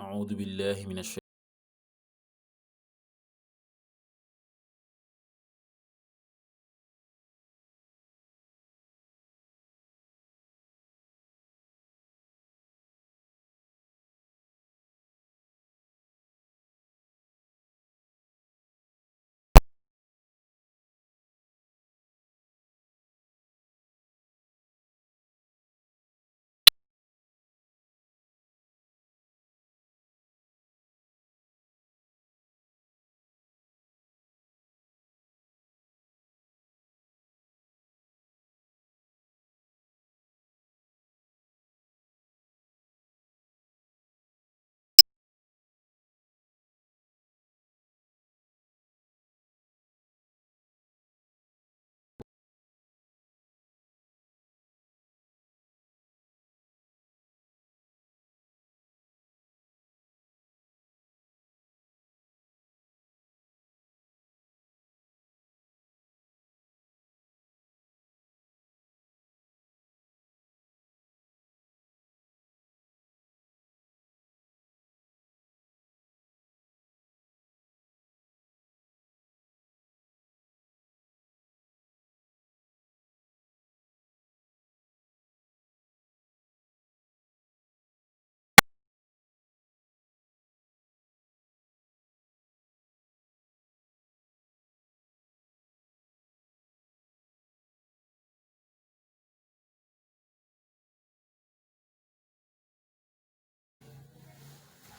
أعوذ بالله من الشيطان.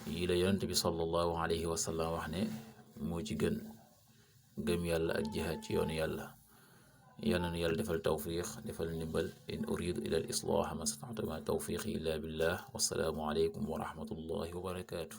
yi la yonent bi sallallahu alayhi wa sallam wax ne moo ci gën gëm yàlla ak jihaad ci yoonu yàlla. yal na nu yàlla defal tawfiq defal ndimbal. in uridu ila al islaha ma stata'tu ma tawfiqi illa billah wassalaamu aleykum wa rahmatullahi wa barakaatu.